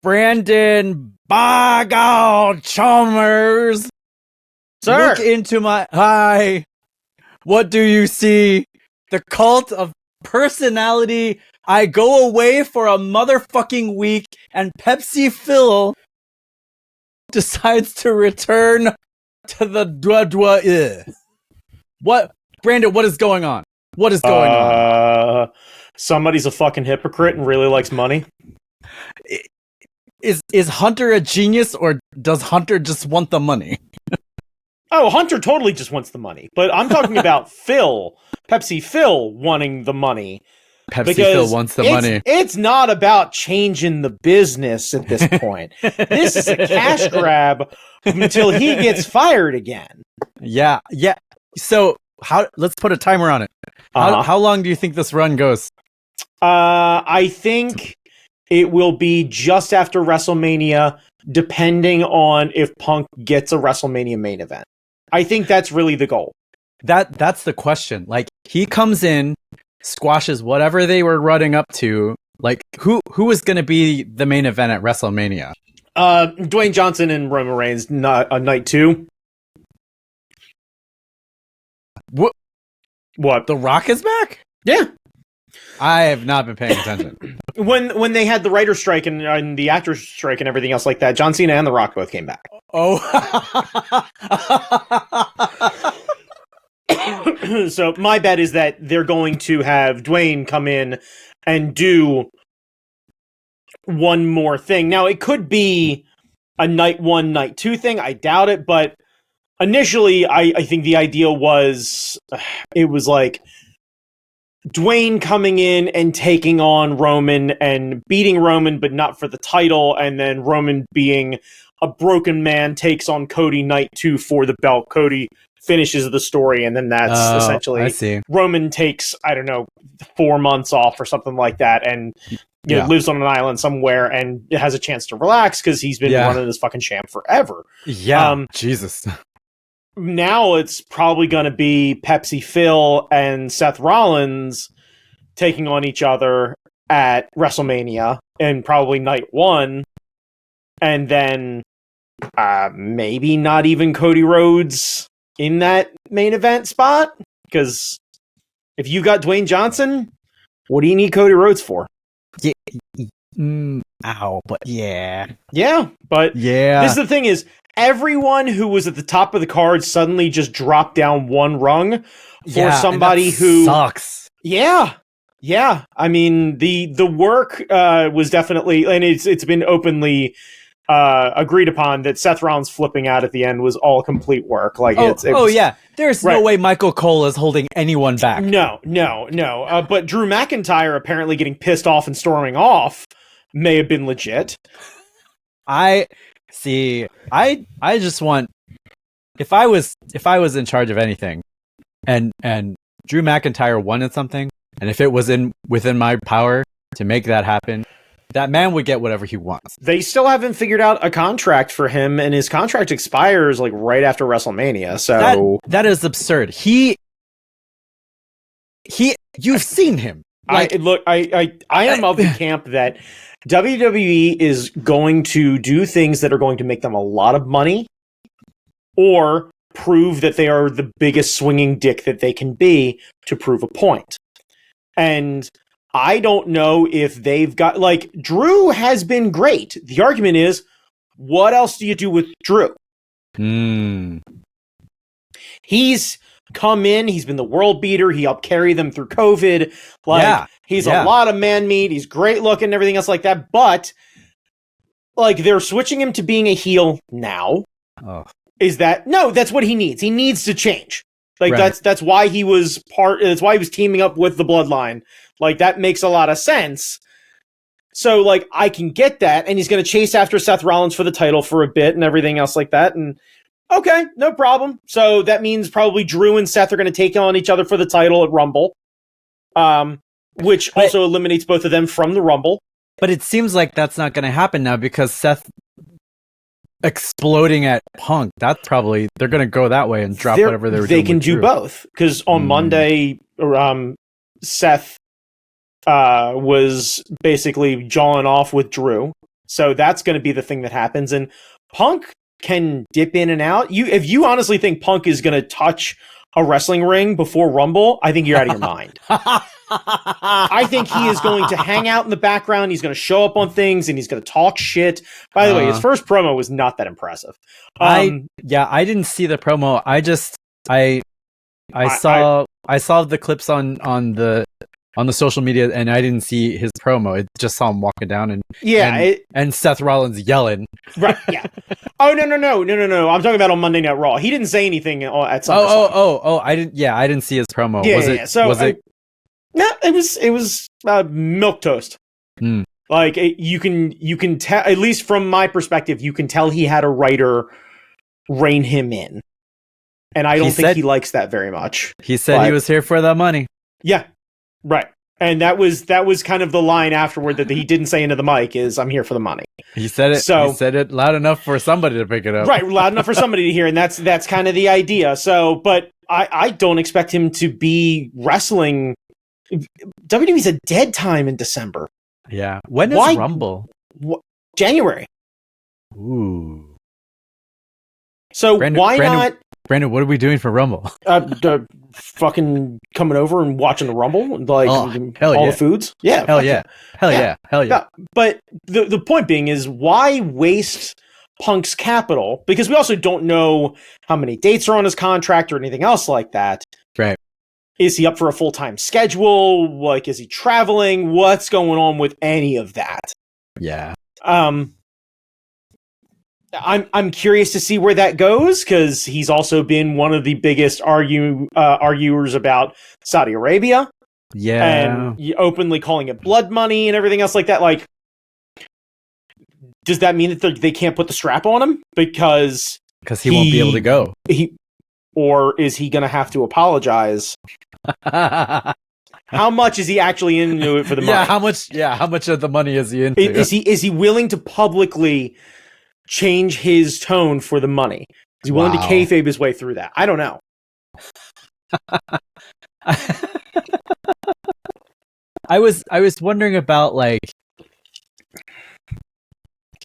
Brandon Bogout Chalmers. Sir. Look into my eye. What do you see? The cult of personality. I go away for a motherfucking week, and Pepsi Phil decides to return to the dwa. What, Brandon? What is going on? What is going on? Somebody's a fucking hypocrite and really likes money. Is Hunter a genius, or does Hunter just want the money? Oh, Hunter totally just wants the money. But I'm talking about Pepsi Phil wanting the money. Pepsi Phil wants the money. It's not about changing the business at this point. This is a cash grab until he gets fired again. Yeah. So let's put a timer on it. How long do you think this run goes? I think it will be just after WrestleMania, depending on if Punk gets a WrestleMania main event. I think that's really the goal. That's the question. Like, he comes in, squashes whatever they were running up to. Like, who is going to be the main event at WrestleMania? Dwayne Johnson and Roman Reigns, night 2. What? The Rock is back? Yeah. I have not been paying attention. When they had the writer's strike and the actor's strike and everything else like that, John Cena and The Rock both came back. Oh. So my bet is that they're going to have Dwayne come in and do one more thing. Now, it could be a night 1, night 2 thing. I doubt it, but initially, I think the idea was, it was like Dwayne coming in and taking on Roman and beating Roman, but not for the title, and then Roman being a broken man takes on Cody night 2 for the belt. Cody finishes the story, and then that's essentially I see. Roman takes, I don't know, 4 months off or something like that, and lives on an island somewhere and has a chance to relax because he's been running this fucking sham forever. Yeah, Jesus. Now it's probably going to be Pepsi Phil and Seth Rollins taking on each other at WrestleMania and probably night 1. And then maybe not even Cody Rhodes in that main event spot. Because if you got Dwayne Johnson, what do you need Cody Rhodes for? Yeah. But yeah. Yeah, but this is the thing is, everyone who was at the top of the card suddenly just dropped down one rung for somebody who sucks. Yeah. I mean, the work was definitely, and it's been openly agreed upon that Seth Rollins flipping out at the end was all complete work. Like there's no way Michael Cole is holding anyone back. No. But Drew McIntyre apparently getting pissed off and storming off may have been legit. I just want, if I was in charge of anything and Drew McIntyre wanted something, and if it was within my power to make that happen, that man would get whatever he wants. They still haven't figured out a contract for him, and his contract expires like right after WrestleMania. So that is absurd. You've seen him. I am of the camp that WWE is going to do things that are going to make them a lot of money, or prove that they are the biggest swinging dick that they can be to prove a point. And I don't know if they've got, like, Drew has been great. The argument is, what else do you do with Drew? He's come in, he's been the world beater, he helped carry them through COVID. He's a lot of man meat, he's great looking and everything else like that, but like, they're switching him to being a heel now. That's what he needs. He needs to change. Like, that's why he was that's why he was teaming up with the Bloodline. Like, that makes a lot of sense. So, like, I can get that, and he's going to chase after Seth Rollins for the title for a bit and everything else like that, and okay, no problem. So that means probably Drew and Seth are going to take on each other for the title at Rumble, which also eliminates both of them from the Rumble. But it seems like that's not going to happen now because Seth exploding at Punk, that's probably, they're going to go that way and drop whatever they were doing. They can do both, because on Monday, Seth was basically jawing off with Drew. So that's going to be the thing that happens. And Punk can dip in and out. If you honestly think Punk is going to touch a wrestling ring before Rumble, I think you're out of your mind. I think he is going to hang out in the background. He's going to show up on things and he's going to talk shit. By the way, his first promo was not that impressive. I didn't see the promo. I saw the clips on the social media, and I didn't see his promo. It just saw him walking down and Seth Rollins yelling. Right? Yeah. Oh no! I'm talking about on Monday Night Raw. He didn't say anything at SummerSlam. Oh! I didn't see his promo. Yeah, No, it was milquetoast. Like you can tell, at least from my perspective, you can tell he had a writer rein him in, and I don't think he likes that very much. He said he was here for the money. Yeah, right. And that was kind of the line afterward that he didn't say into the mic is, "I'm here for the money." He said it. So, he said it loud enough for somebody to pick it up. Right, loud enough for somebody to hear, and that's kind of the idea. So, but I don't expect him to be wrestling. WWE's a dead time in December. Yeah. When is Rumble? January. Ooh. So why not? Brandon, what are we doing for Rumble? Fucking coming over and watching the Rumble, like the foods. Yeah. Hell yeah. But the point being is, why waste Punk's capital? Because we also don't know how many dates are on his contract or anything else like that. Right. Is he up for a full-time schedule? Like, is he traveling? What's going on with any of that? Yeah. I'm curious to see where that goes, because he's also been one of the biggest arguers about Saudi Arabia. Yeah. And openly calling it blood money and everything else like that. Like, does that mean that they can't put the strap on him? Because he won't be able to go. Or is he going to have to apologize? How much is he actually into it for the money? How much of the money is he into? Is he willing to publicly change his tone for the money? Is he willing to kayfabe his way through that? I don't know. I was wondering about, like,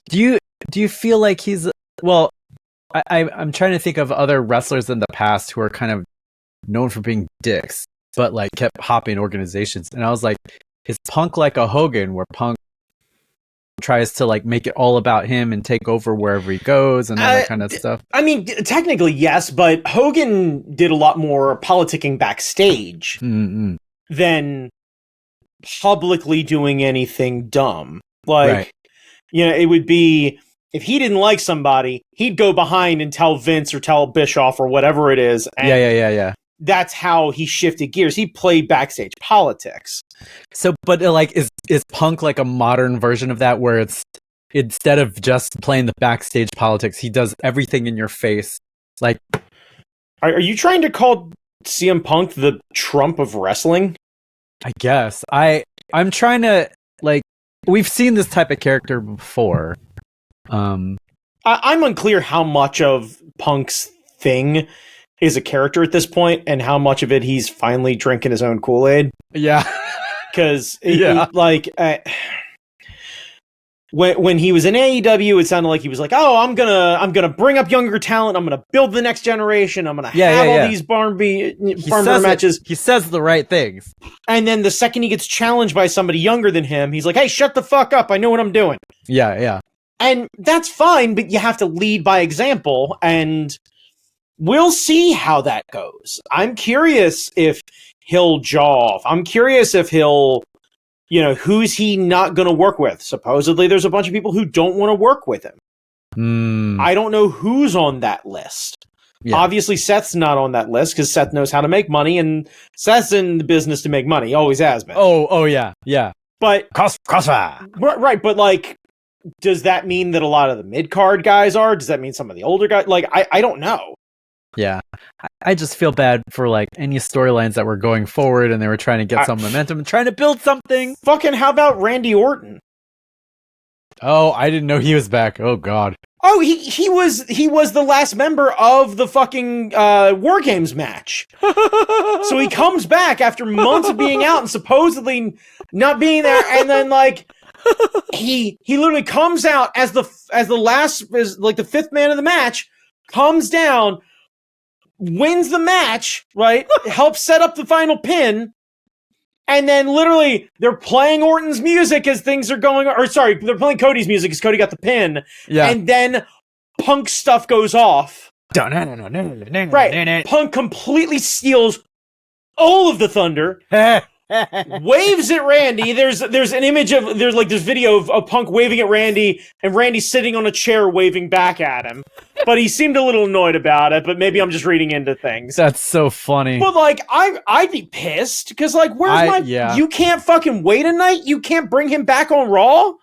do you feel like he's, well, I'm trying to think of other wrestlers in the past who are kind of known for being dicks, but like kept hopping organizations. And I was like, is Punk like a Hogan, where Punk tries to like make it all about him and take over wherever he goes and all that kind of stuff? I mean, technically yes, but Hogan did a lot more politicking backstage than publicly doing anything dumb. Like, it would be, if he didn't like somebody, he'd go behind and tell Vince or tell Bischoff or whatever it is. And yeah. That's how he shifted gears. He played backstage politics. So, but like, is Punk like a modern version of that, where it's, instead of just playing the backstage politics, he does everything in your face? Like, are you trying to call CM Punk the Trump of wrestling? I guess. I'm trying to, like, we've seen this type of character before. I'm unclear how much of Punk's thing is a character at this point, and how much of it he's finally drinking his own Kool-Aid. Yeah. Because, when he was in AEW, it sounded like he was like, "Oh, I'm gonna bring up younger talent. I'm gonna build the next generation. I'm gonna have all these barn burner matches." He says the right things, and then the second he gets challenged by somebody younger than him, he's like, "Hey, shut the fuck up! I know what I'm doing." Yeah. And that's fine, but you have to lead by example, and we'll see how that goes. I'm curious if he'll jaw off. I'm curious if he'll, who's he not going to work with? Supposedly there's a bunch of people who don't want to work with him. I don't know who's on that list. Yeah. Obviously Seth's not on that list, because Seth knows how to make money, and Seth's in the business to make money. He always has been. Oh yeah. But crossfire. Right, but like, does that mean that a lot of the mid-card guys are? Does that mean some of the older guys? Like, I don't know. Yeah. I just feel bad for, like, any storylines that were going forward and they were trying to get some momentum and trying to build something. Fucking, how about Randy Orton? Oh, I didn't know he was back. Oh, God. Oh, he was the last member of the fucking War Games match. So he comes back after months of being out and supposedly not being there, and then, like, he literally comes out as the fifth man of the match, comes down, wins the match, right? Helps set up the final pin. And then literally they're playing Orton's music as things are going, or sorry, they're playing Cody's music as Cody got the pin. Yeah. And then Punk's stuff goes off. Right. Punk completely steals all of the thunder. Waves at Randy. There's an image of there's video of Punk waving at Randy, and Randy sitting on a chair waving back at him. But he seemed a little annoyed about it. But maybe I'm just reading into things. That's so funny. But I'd be pissed because you can't fucking wait a night. You can't bring him back on Raw.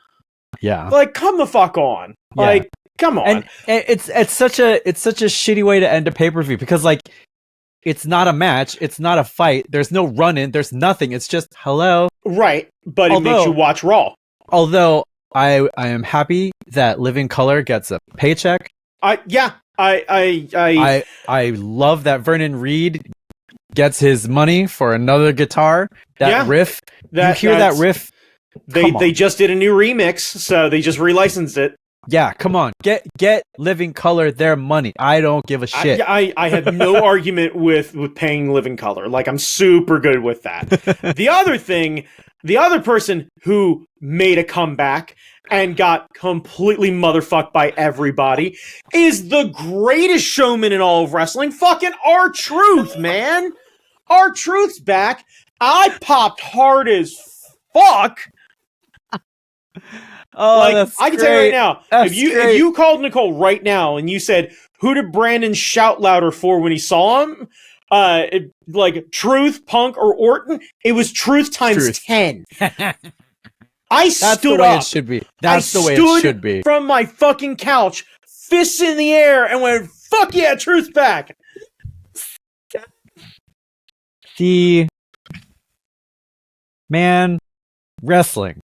Yeah. Come the fuck on. Yeah. Come on. And it's such a shitty way to end a pay-per-view because it's not a match. It's not a fight. There's no run-in. There's nothing. It's just hello. Right. But it makes you watch Raw. Although I am happy that Living Color gets a paycheck. I love that Vernon Reed gets his money for another guitar. That riff. You hear that riff? They just did a new remix, so they just relicensed it. Yeah, come on. Get Living Color their money. I don't give a shit. I have no argument with paying Living Color. I'm super good with that. The other person who made a comeback and got completely motherfucked by everybody is the greatest showman in all of wrestling, fucking R-Truth, man. R-Truth's back. I popped hard as fuck. Oh, that's I can great. tell you right now, if you called Nicole right now and you said, who did Brandon shout louder for when he saw him? Truth, Punk, or Orton? It was Truth times 10. That's the way it should be. That's the way it should be. From my fucking couch, fists in the air, and went, fuck yeah, Truth's back. See, man, wrestling.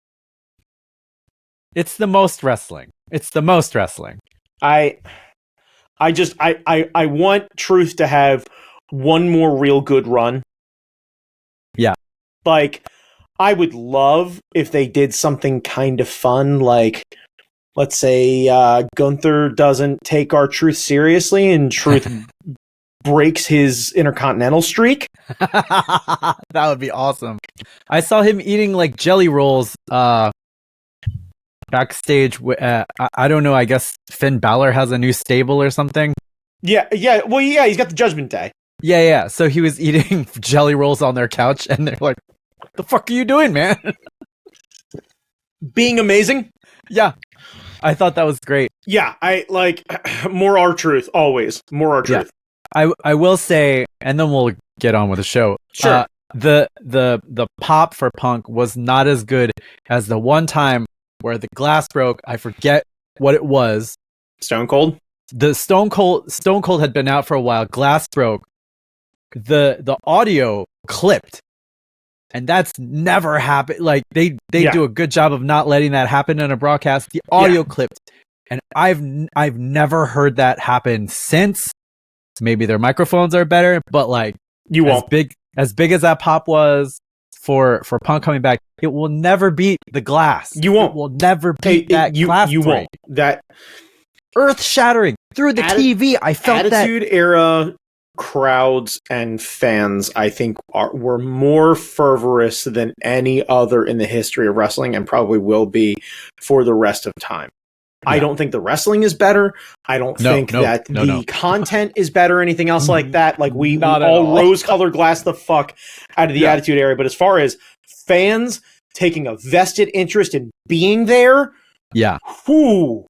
It's the most wrestling. I want Truth to have one more real good run. Yeah. I would love if they did something kind of fun, let's say Gunther doesn't take R-Truth seriously and Truth breaks his Intercontinental streak. That would be awesome. I saw him eating jelly rolls backstage. I don't know, I guess Finn Balor has a new stable or something. Yeah. Well, yeah, he's got the Judgment Day. Yeah. So he was eating jelly rolls on their couch, and they're like, "What the fuck are you doing, man?" Being amazing. Yeah, I thought that was great. Yeah, I like more R-Truth always. More R-Truth. Yeah. I will say, and then we'll get on with the show. Sure. The pop for Punk was not as good as the one time where the glass broke. I forget what it was. Stone Cold? The Stone Cold had been out for a while. Glass broke. The audio clipped. And that's never happened. They do a good job of not letting that happen in a broadcast. The audio clipped. And I've never heard that happen since. Maybe their microphones are better, but you won't. As big as that pop was for Punk coming back, it will never beat the glass. You won't. It will never beat that glass. You won't. That earth shattering through the TV. I felt Attitude Era crowds and fans, I think, were more fervorous than any other in the history of wrestling, and probably will be for the rest of time. Yeah. I don't think the wrestling is better. I don't think that the content is better or anything else like that. We all rose-colored glass the fuck out of the Attitude Era. But as far as fans taking a vested interest in being there, those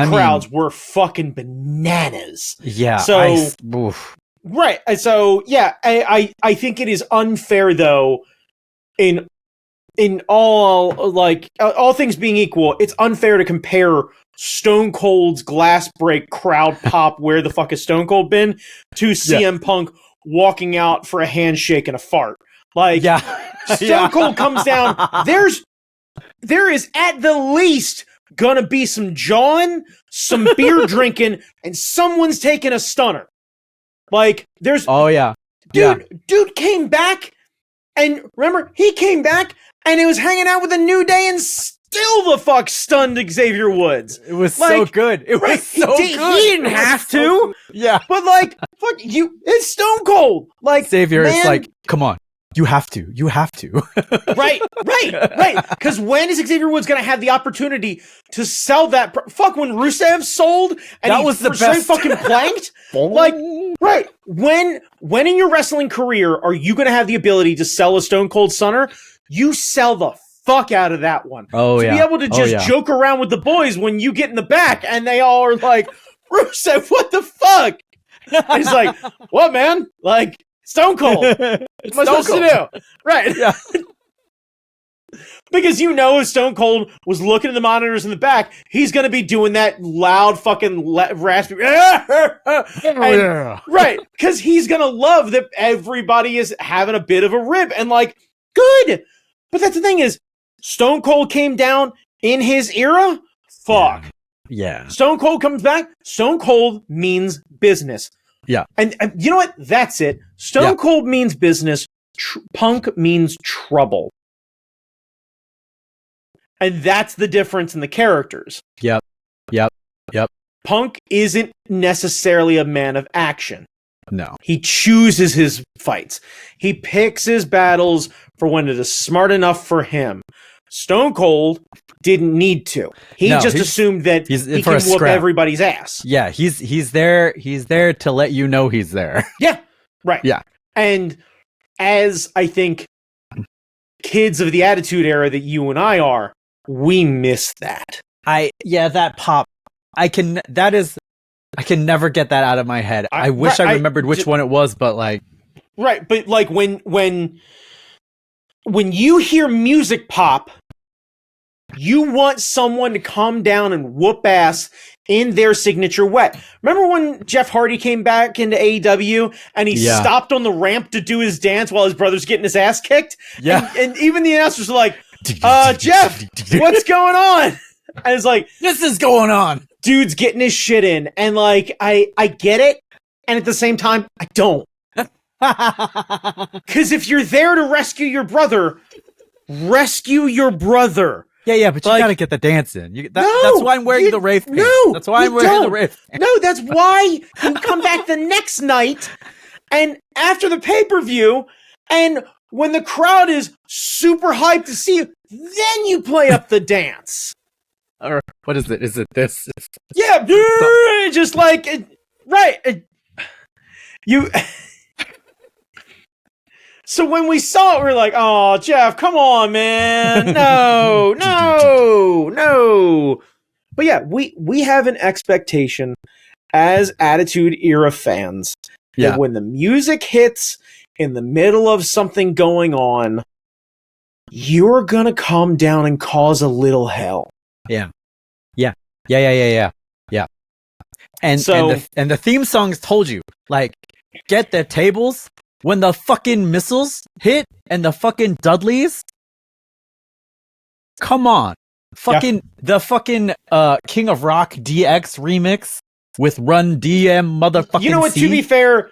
crowds were fucking bananas. Yeah. So, right. So, yeah, I think it is unfair, though, in all things being equal, it's unfair to compare Stone Cold's glass break crowd pop, where the fuck has Stone Cold been, to CM Punk walking out for a handshake and a fart. Stone Cold comes down, there is at the least gonna be some jawing, some beer drinking, and someone's taking a stunner. Dude came back, and remember, he came back and it was hanging out with the New Day and still the fuck stunned Xavier Woods. It was so good. It was so good. He didn't have to. Yeah. But like, fuck you, it's Stone Cold. Like, Xavier is like, come on. You have to. Right. Because when is Xavier Woods going to have the opportunity to sell that? Fuck, when Rusev sold and that was the best. Fucking planked. Like, right. When in your wrestling career are you going to have the ability to sell a Stone Cold Stunner? You sell the fuck out of that one. Oh, yeah. To be able to just joke around with the boys when you get in the back and they all are like, Rusev, what the fuck? And he's like, what, man? Like, Stone Cold. What am I supposed to do? Right. Yeah. Because you know if Stone Cold was looking at the monitors in the back, he's going to be doing that loud fucking raspy. Right. Because he's going to love that everybody is having a bit of a rib. And like, good. But that's the thing is, Stone Cold came down in his era. Fuck. Yeah. Stone Cold comes back. Stone Cold means business. Yeah. And you know what? That's it. Stone Cold means business. Punk means trouble. And that's the difference in the characters. Yep. Punk isn't necessarily a man of action. No. He chooses his fights. He picks his battles for when it is smart enough for him. Stone Cold didn't need to. He just assumed that he can whoop everybody's ass. Yeah, he's there to let you know he's there. Yeah. Right. Yeah. And as I think kids of the Attitude Era that you and I are, we miss that. That pop. I can never get that out of my head. I wish I remembered which one it was, but like. Right, but like when you hear music pop, you want someone to come down and whoop ass in their signature way. Remember when Jeff Hardy came back into AEW and he stopped on the ramp to do his dance while his brother's getting his ass kicked? Yeah. And even the announcers were like, Jeff, what's going on? And it's like, this is going on. Dude's getting his shit in. And like, I get it. And at the same time, I don't. Because if you're there to rescue your brother, rescue your brother. Yeah, but you gotta get the dance in. That's why I'm wearing the Wraith pants. No, that's why I'm wearing the Wraith pants. No, that's why you come back the next night and after the pay-per-view, and when the crowd is super hyped to see you, then you play up the dance. Or what is it? Is it this? Yeah, just like you. So when we saw it, we were like, "Oh, Jeff, come on, man! No. But yeah, we have an expectation as Attitude Era fans that when the music hits in the middle of something going on, you're gonna come down and cause a little hell. Yeah. And the theme songs told you, like, get the tables. When the fucking missiles hit and the fucking Dudleys, come on. The fucking King of Rock DX remix with Run DM motherfucking You know what, C? to be fair,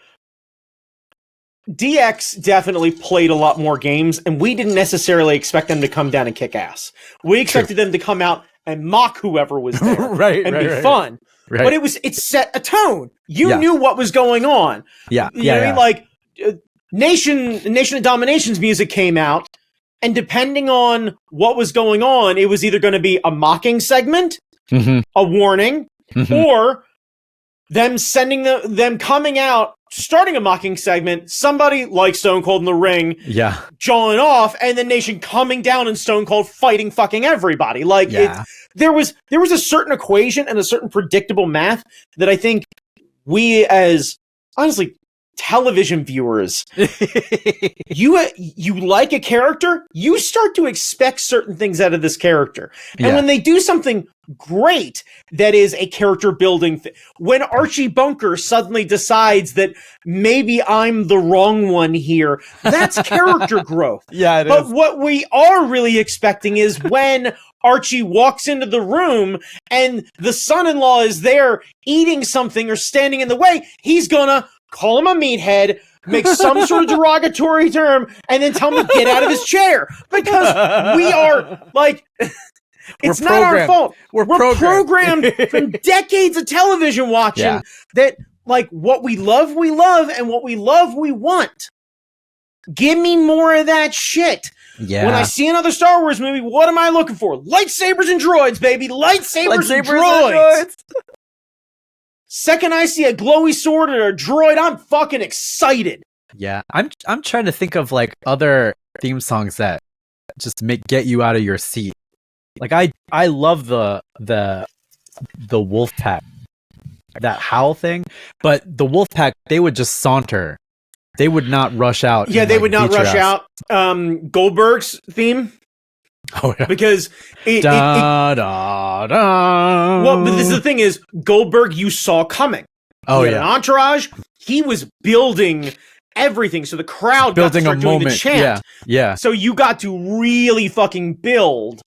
DX definitely played a lot more games, and we didn't necessarily expect them to come down and kick ass. We expected them to come out and mock whoever was there and be fun. Right. But it set a tone. You knew what was going on. Yeah. You know what I mean? Like, Nation of Domination's music came out, and depending on what was going on, it was either going to be a mocking segment, a warning, or them coming out, starting a mocking segment, somebody like Stone Cold in the ring, jawing off, and then Nation coming down and Stone Cold fighting fucking everybody. Like, there was a certain equation and a certain predictable math that I think we as, honestly, television viewers, you like a character, you start to expect certain things out of this character. And when they do something great that is a character building when Archie Bunker suddenly decides that maybe I'm the wrong one here, that's character growth. Yeah, it but is. What we are really expecting is when Archie walks into the room and the son-in-law is there eating something or standing in the way, he's gonna call him a meathead, make some sort of derogatory term, and then tell him to get out of his chair. Because we are, like, it's not our fault. We're programmed from decades of television watching that, like, what we love, and what we love, we want. Give me more of that shit. Yeah. When I see another Star Wars movie, what am I looking for? Lightsabers and droids, baby. Lightsabers and droids. Second I see a glowy sword or a droid, I'm fucking excited. Yeah. I'm trying to think of like other theme songs that just get you out of your seat. Like I love the wolf pack. That howl thing, but the wolf pack, they would just saunter. They would not rush out. Yeah, they would not rush out. Goldberg's theme. Oh yeah, because well, but this is the thing is Goldberg you saw coming. Oh he had an entourage. He was building everything, so the crowd building got to start a doing moment. The chant. Yeah. So you got to really fucking build.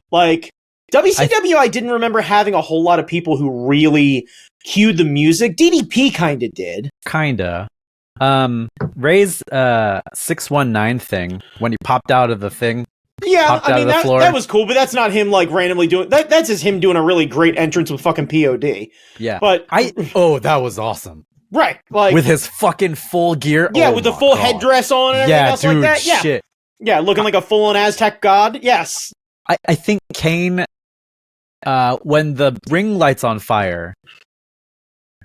Like WCW, I didn't remember having a whole lot of people who really cued the music. DDP kind of did. Kinda. Ray's 619 thing when he popped out of the thing. Yeah, I mean that was cool, but that's not him like randomly doing that. That's just him doing a really great entrance with fucking POD. Yeah, but that was awesome. Right, like with his fucking full gear. Yeah, with the full headdress on and everything else dude, like that. Yeah, shit. Yeah, looking like a full-on Aztec god. Yes, I think Kane, when the ring light's on fire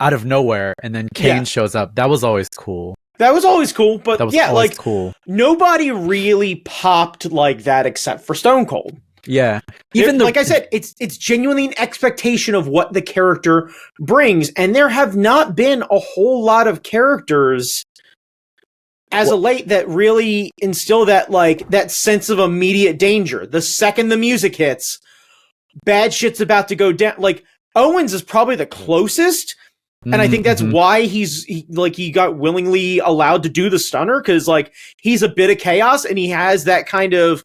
out of nowhere, and then Kane shows up. That was always cool. That was always cool, but that was like cool. Nobody really popped like that except for Stone Cold. Yeah, like I said, it's genuinely an expectation of what the character brings, and there have not been a whole lot of characters as of late that really instill that like that sense of immediate danger. The second the music hits, bad shit's about to go down. Like Owens is probably the closest. And I think that's why he got willingly allowed to do the stunner, because like he's a bit of chaos and he has that kind of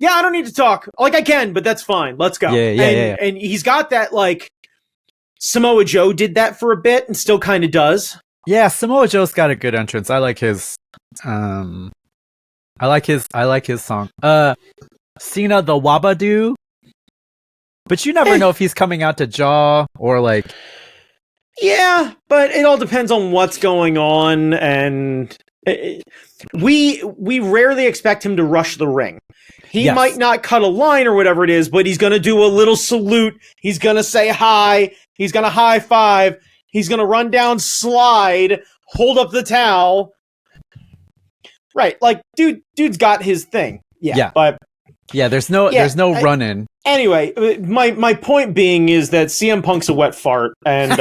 I don't need to talk, like I can, but that's fine, let's go. And he's got that like Samoa Joe did that for a bit and still kind of does. Yeah, Samoa Joe's got a good entrance. I like his I like his song. Cena the Wabadoo. But you never know if he's coming out to jaw or like. Yeah, but it all depends on what's going on, and we rarely expect him to rush the ring. He might not cut a line or whatever it is, but he's going to do a little salute. He's going to say hi. He's going to high five. He's going to run down, slide, hold up the towel. Right, like dude's got his thing. Yeah. But there's no run-in. Anyway, my point being is that CM Punk's a wet fart, and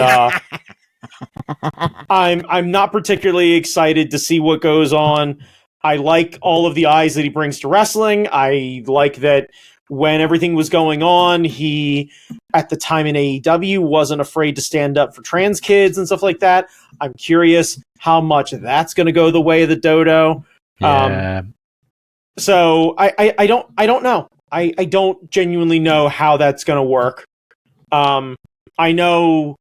I'm not particularly excited to see what goes on. I like all of the eyes that he brings to wrestling. I like that when everything was going on, he, at the time in AEW, wasn't afraid to stand up for trans kids and stuff like that. I'm curious how much that's going to go the way of the dodo. Yeah. So I don't know. I don't genuinely know how that's going to work. I know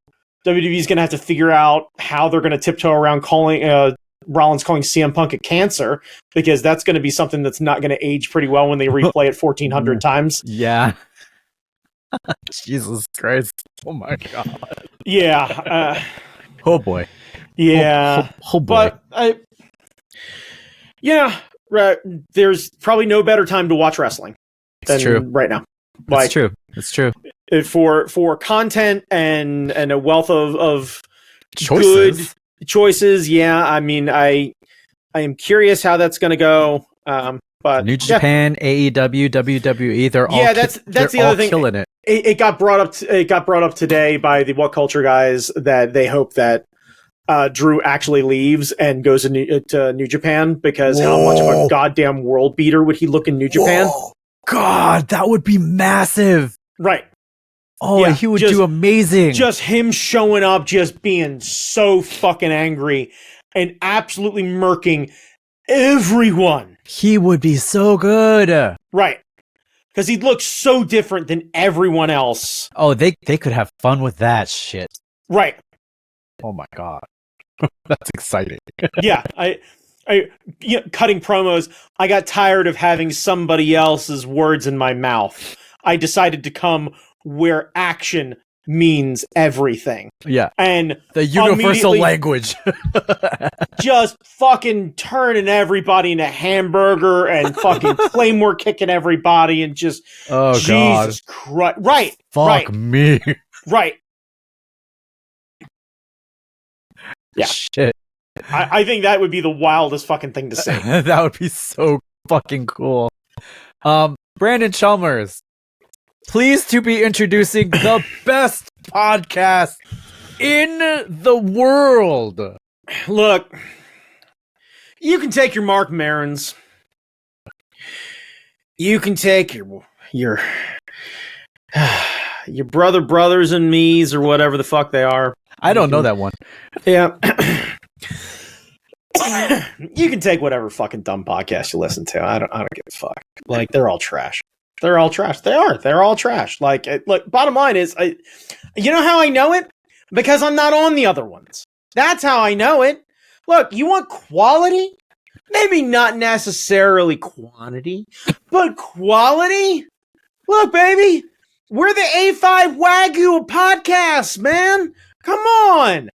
WWE's going to have to figure out how they're going to tiptoe around calling Rollins calling CM Punk a cancer, because that's going to be something that's not going to age pretty well when they replay it 1,400 times. Yeah. Jesus Christ. Oh my God. Yeah. Oh boy. Yeah. Oh boy. But there's probably no better time to watch wrestling than right now. Like, it's true. For content and a wealth of choices. Good choices. Yeah, I mean, I am curious how that's going to go. But New Japan, AEW, WWE, they're all that's the other thing. Killing it. It got brought up. It got brought up today by the What Culture guys that they hope that Drew actually leaves and goes to New Japan, because how much of a goddamn world beater would he look in New Japan? God, that would be massive. Right. Oh, he would do amazing. Just him showing up, just being so fucking angry and absolutely murking everyone. He would be so good. Right. Because he'd look so different than everyone else. Oh, they could have fun with that shit. Right. Oh my God. That's exciting. Yeah, cutting promos. I got tired of having somebody else's words in my mouth. I decided to come where action means everything. Yeah. And the universal language. Just fucking turning everybody into hamburger and fucking Claymore kicking everybody and just Jesus Christ. Right. Fuck me. Right. Yeah. Shit. I think that would be the wildest fucking thing to say. That would be so fucking cool. Brandon Chalmers, pleased to be introducing the best podcast in the world. Look, you can take your Mark Marons. You can take your brothers and me's or whatever the fuck they are. I don't know that one. Yeah. You can take whatever fucking dumb podcast you listen to. I don't give a fuck. Like, they're all trash. They're all trash. They are. They're all trash. Like, look, bottom line is, you know how I know it? Because I'm not on the other ones. That's how I know it. Look, you want quality? Maybe not necessarily quantity, but quality? Look, baby, we're the A5 Wagyu of podcasts, man. Come on.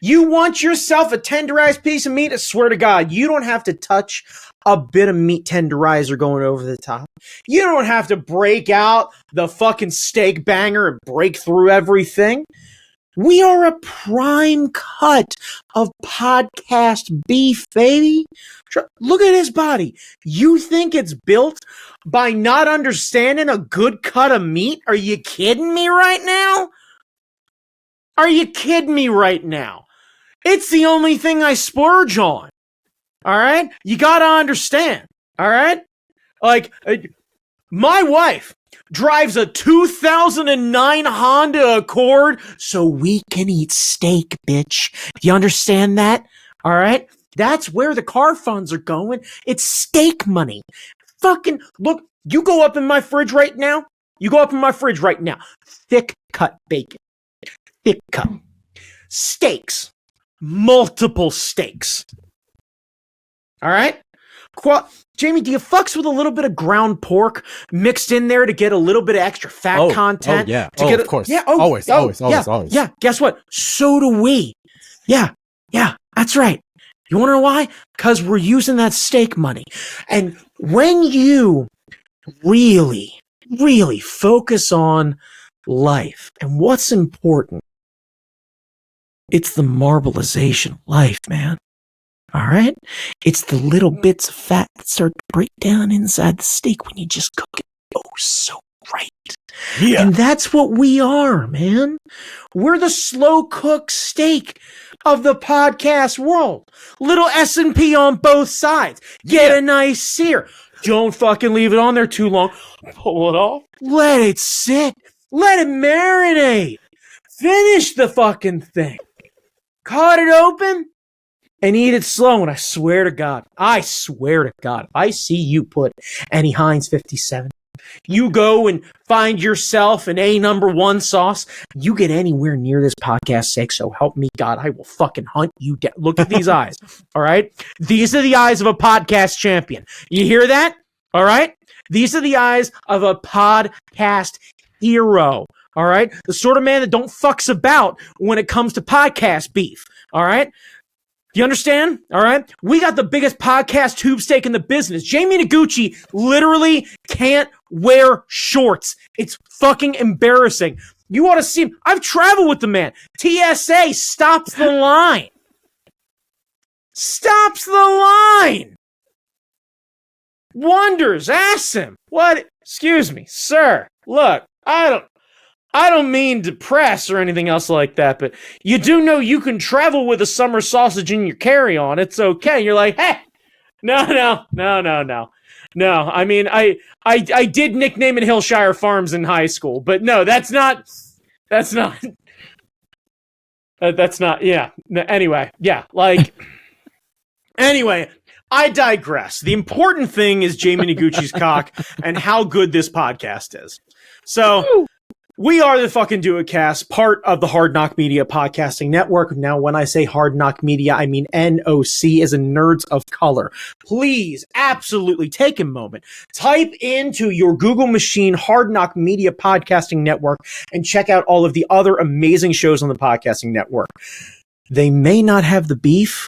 You want yourself a tenderized piece of meat? I swear to God, you don't have to touch a bit of meat tenderizer going over the top. You don't have to break out the fucking steak banger and break through everything. We are a prime cut of podcast beef, baby. Look at his body. You think it's built by not understanding a good cut of meat? Are you kidding me right now? Are you kidding me right now? It's the only thing I splurge on. All right? You gotta understand. All right? Like, my wife drives a 2009 Honda Accord so we can eat steak, bitch. You understand that? All right? That's where the car funds are going. It's steak money. Fucking, look, you go up in my fridge right now. Thick cut bacon. Thick cut. Steaks. Multiple steaks. All right? Jamie, do you fucks with a little bit of ground pork mixed in there to get a little bit of extra fat content? Oh, yeah. Of course. Yeah, always. Yeah, guess what? So do we. Yeah, that's right. You want to know why? Because we're using that steak money. And when you really, really focus on life and what's important, it's the marbleization of life, man. All right? It's the little bits of fat that start to break down inside the steak when you just cook it. Oh, so right. Yeah. And that's what we are, man. We're the slow cook steak of the podcast world. Little S&P on both sides. Get a nice sear. Don't fucking leave it on there too long. Pull it off. Let it sit. Let it marinate. Finish the fucking thing. Cut it open and eat it slow. And I swear to God, if I see you put any Heinz 57, you go and find yourself an A1 sauce, you get anywhere near this podcast sake, so help me God, I will fucking hunt you down. Look at these eyes, all right? These are the eyes of a podcast champion. You hear that? All right? These are the eyes of a podcast hero. All right? The sort of man that don't fucks about when it comes to podcast beef. All right? You understand? All right? We got the biggest podcast tube steak in the business. Jamie Noguchi literally can't wear shorts. It's fucking embarrassing. You ought to see him. I've traveled with the man. TSA stops the line. Stops the line. Wonders. Asks him. What? Excuse me, sir. Look, I don't mean to press or anything else like that, but you do know you can travel with a summer sausage in your carry-on. It's okay. You're like, hey, no. I mean, I did nickname it Hillshire Farms in high school, but no, that's not, yeah. Anyway, yeah, like, anyway, I digress. The important thing is Jamie Noguchi's cock and how good this podcast is. So, We are the fucking Do-It-Cast, part of the Hard Knock Media podcasting network. Now, when I say Hard Knock Media, I mean NOC as in Nerds of Color. Please, absolutely take a moment. Type into your Google machine Hard Knock Media podcasting network and check out all of the other amazing shows on the podcasting network. They may not have the beef,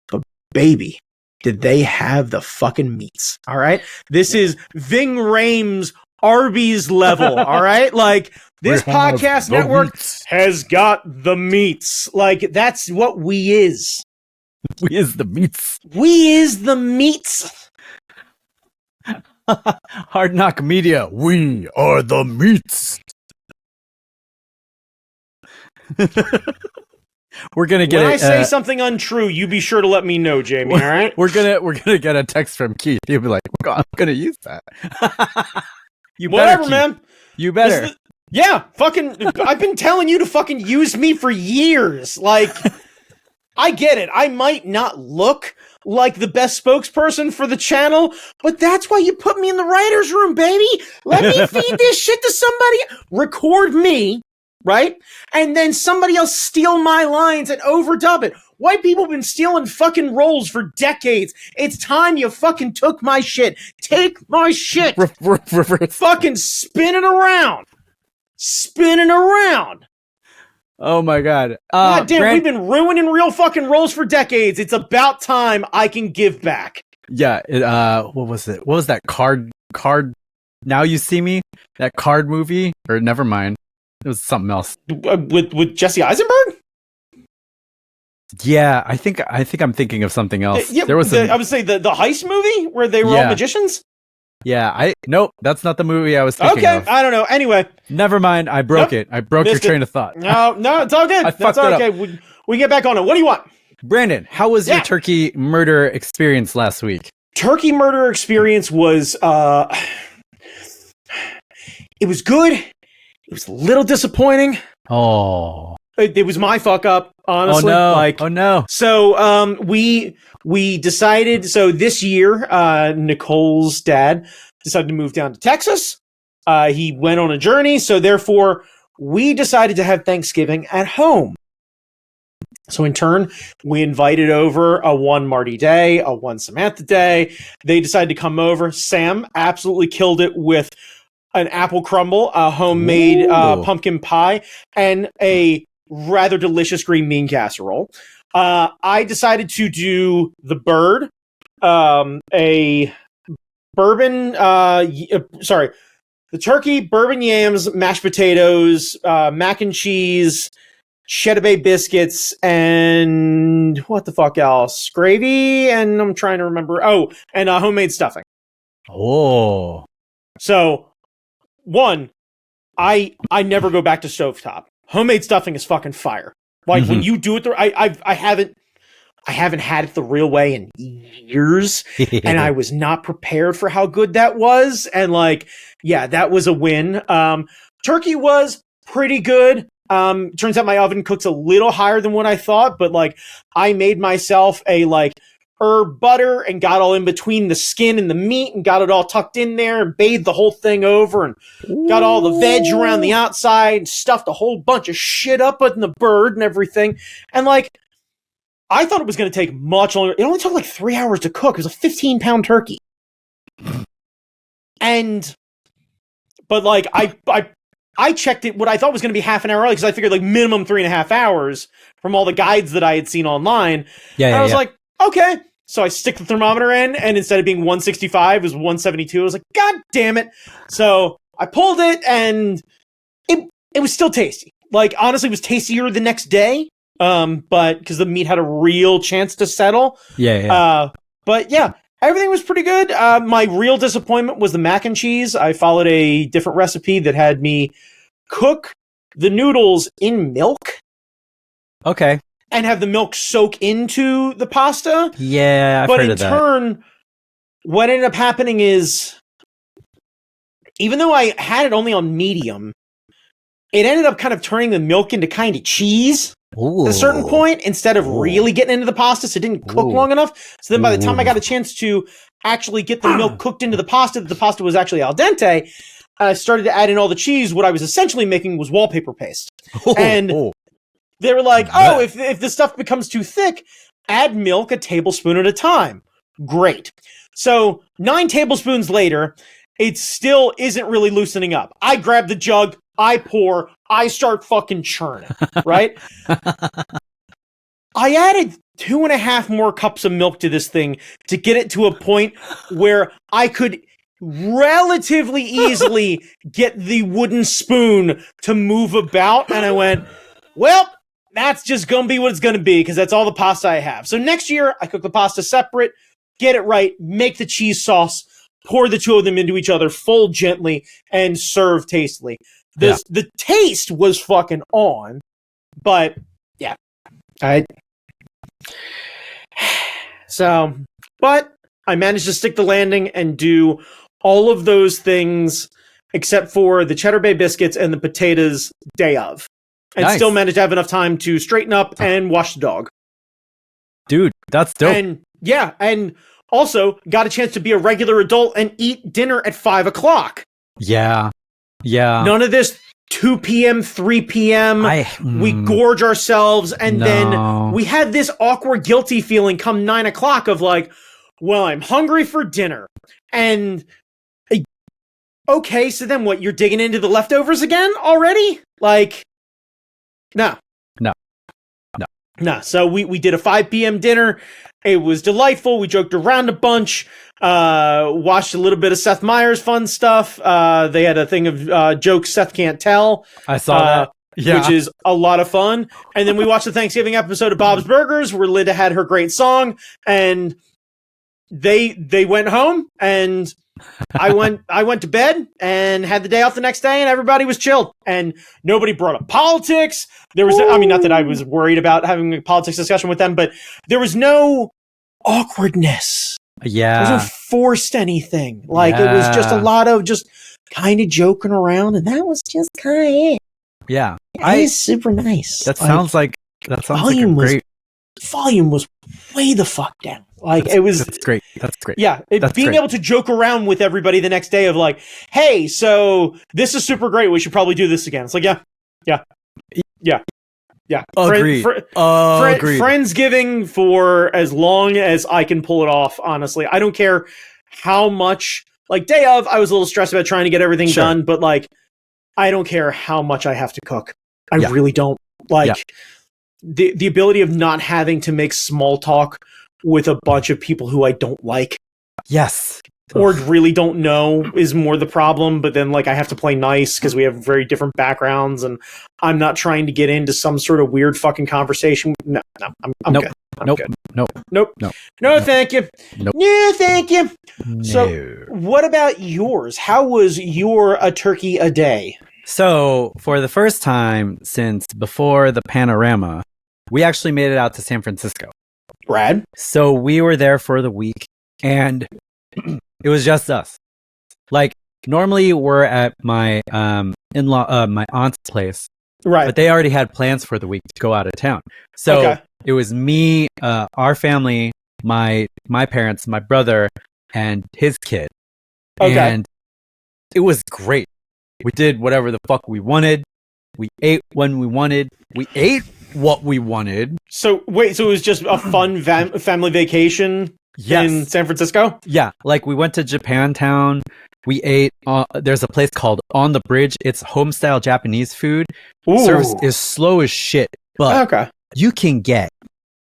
but baby, did they have the fucking meats. All right? This is Ving Rhames Arby's level, all right? Like, this podcast network has got the meats. Like, that's what we is. We is the meats. We is the meats. Hard Knock Media. We are the meats. We're gonna get. When I say something untrue, you be sure to let me know, Jamie. All right? We're gonna get a text from Keith. He'll be like, "I'm gonna use that." You whatever, better, man. You better. Yeah, fucking. I've been telling you to fucking use me for years. Like, I get it. I might not look like the best spokesperson for the channel, but that's why you put me in the writer's room, baby. Let me feed this shit to somebody. Record me, right? And then somebody else steal my lines and overdub it. White people have been stealing fucking roles for decades. It's time you fucking took my shit. Take my shit. Reverse. Fucking spin it around. Spinning around. Oh my god. God damn, we've been ruining real fucking roles for decades. It's about time I can give back. Yeah, what was it? What was that card Now You See Me? That card movie? Or never mind. It was something else. With Jesse Eisenberg? Yeah, I think I'm thinking of something else. Yeah, there was I would say the heist movie where they were all magicians? Yeah, nope, that's not the movie I was thinking of. Okay, I don't know. Anyway. Never mind, I broke it. I broke your train of thought. No, it's all good. That's all okay. We get back on it. What do you want? Brandon, how was your turkey murder experience last week? Turkey murder experience was, it was good. It was a little disappointing. Oh. It was my fuck up, honestly. Oh no. So, we decided, so this year, Nicole's dad decided to move down to Texas. He went on a journey, so therefore we decided to have Thanksgiving at home. So in turn, we invited over a one Marty Day, a one Samantha Day. They decided to come over. Sam absolutely killed it with an apple crumble, a homemade pumpkin pie, and a rather delicious green bean casserole. I decided to do the bird, a bourbon, the turkey, bourbon yams, mashed potatoes, mac and cheese, cheddar bay biscuits, and what the fuck else? Gravy, and I'm trying to remember. Oh, and homemade stuffing. Oh. So, one, I never go back to stovetop. Homemade stuffing is fucking fire. Like when you do it, I haven't had it the real way in years, and I was not prepared for how good that was. And like, yeah, that was a win. Turkey was pretty good. Turns out my oven cooks a little higher than what I thought, but like I made myself a like herb butter and got all in between the skin and the meat and got it all tucked in there and bathed the whole thing over and got all the veg around the outside and stuffed a whole bunch of shit up in the bird and everything. And like, I thought it was going to take much longer. It only took like 3 hours to cook. It was a 15-pound turkey. But like, I checked it, what I thought was going to be half an hour early, because I figured like minimum 3.5 hours from all the guides that I had seen online. I was like, okay. So I stick the thermometer in, and instead of being 165, it was 172. I was like, God damn it. So I pulled it, and it was still tasty. Like, honestly, it was tastier the next day. But because the meat had a real chance to settle. But yeah, everything was pretty good. My real disappointment was the mac and cheese. I followed a different recipe that had me cook the noodles in milk. Okay. And have the milk soak into the pasta. Yeah, I've heard of that. But in turn, what ended up happening is, even though I had it only on medium, it ended up kind of turning the milk into kind of cheese. At a certain point, instead of really getting into the pasta, so it didn't cook long enough. So then by the time I got a chance to actually get the milk cooked into the pasta was actually al dente, I started to add in all the cheese, what I was essentially making was wallpaper paste. And they were like, oh, if the stuff becomes too thick, add milk a tablespoon at a time. Great. So 9 tablespoons later, it still isn't really loosening up. I grab the jug, I pour, I start fucking churning, right? I added 2.5 more cups of milk to this thing to get it to a point where I could relatively easily get the wooden spoon to move about. And I went, well, that's just going to be what it's going to be because that's all the pasta I have. So next year, I cook the pasta separate, get it right, make the cheese sauce, pour the two of them into each other, fold gently, and serve tastily. The taste was fucking on, but yeah. But I managed to stick the landing and do all of those things except for the Cheddar Bay biscuits and the potatoes day of. And still managed to have enough time to straighten up and wash the dog. Dude, that's dope. And also got a chance to be a regular adult and eat dinner at 5 o'clock. Yeah. None of this 2 p.m., 3 p.m. We gorge ourselves, and then we had this awkward, guilty feeling come 9 o'clock of like, well, I'm hungry for dinner. And okay, so then what? You're digging into the leftovers again already? Like, no. So we did a 5 p.m. dinner. It was delightful. We joked around a bunch. Watched a little bit of Seth Meyers' fun stuff. They had a thing of jokes Seth can't tell. I saw that. Yeah. Which is a lot of fun. And then we watched the Thanksgiving episode of Bob's Burgers where Linda had her great song, and they went home, and I went to bed and had the day off the next day, and everybody was chilled, and nobody brought up politics. There was, I mean, not that I was worried about having a politics discussion with them, but there was no awkwardness. Yeah. There wasn't forced anything. Like, it was just a lot of just kind of joking around, and that was just kind of it. Yeah. It is super nice. That sounds like a great... Volume was way the fuck down. Like, That's great. Yeah. Being able to joke around with everybody the next day of like, hey, so this is super great. We should probably do this again. It's like, yeah. Agreed. Agreed. Friendsgiving for as long as I can pull it off, honestly. I don't care how much, like, day of, I was a little stressed about trying to get everything done, but, like, I don't care how much I have to cook. I really don't. Like, the ability of not having to make small talk with a bunch of people who I don't like. Yes. Or really don't know is more the problem, but then, like, I have to play nice because we have very different backgrounds, and I'm not trying to get into some sort of weird fucking conversation. No, I'm good. Nope. No, thank you. Nope. No, thank you. No. So, what about yours? How was your a turkey a day? So, for the first time since before the panorama, we actually made it out to San Francisco. Brad? So, we were there for the week, and it was just us. Like, normally we're at my my aunt's place, right? But they already had plans for the week to go out of town. So it was me, our family, my parents, my brother, and his kid. Okay. And it was great. We did whatever the fuck we wanted. We ate when we wanted. We ate what we wanted. So wait, so it was just a fun family vacation? Yes. In San Francisco? Yeah, like we went to Japantown. We ate, there's a place called On the Bridge. It's home-style Japanese food. Ooh. Service is slow as shit, but you can get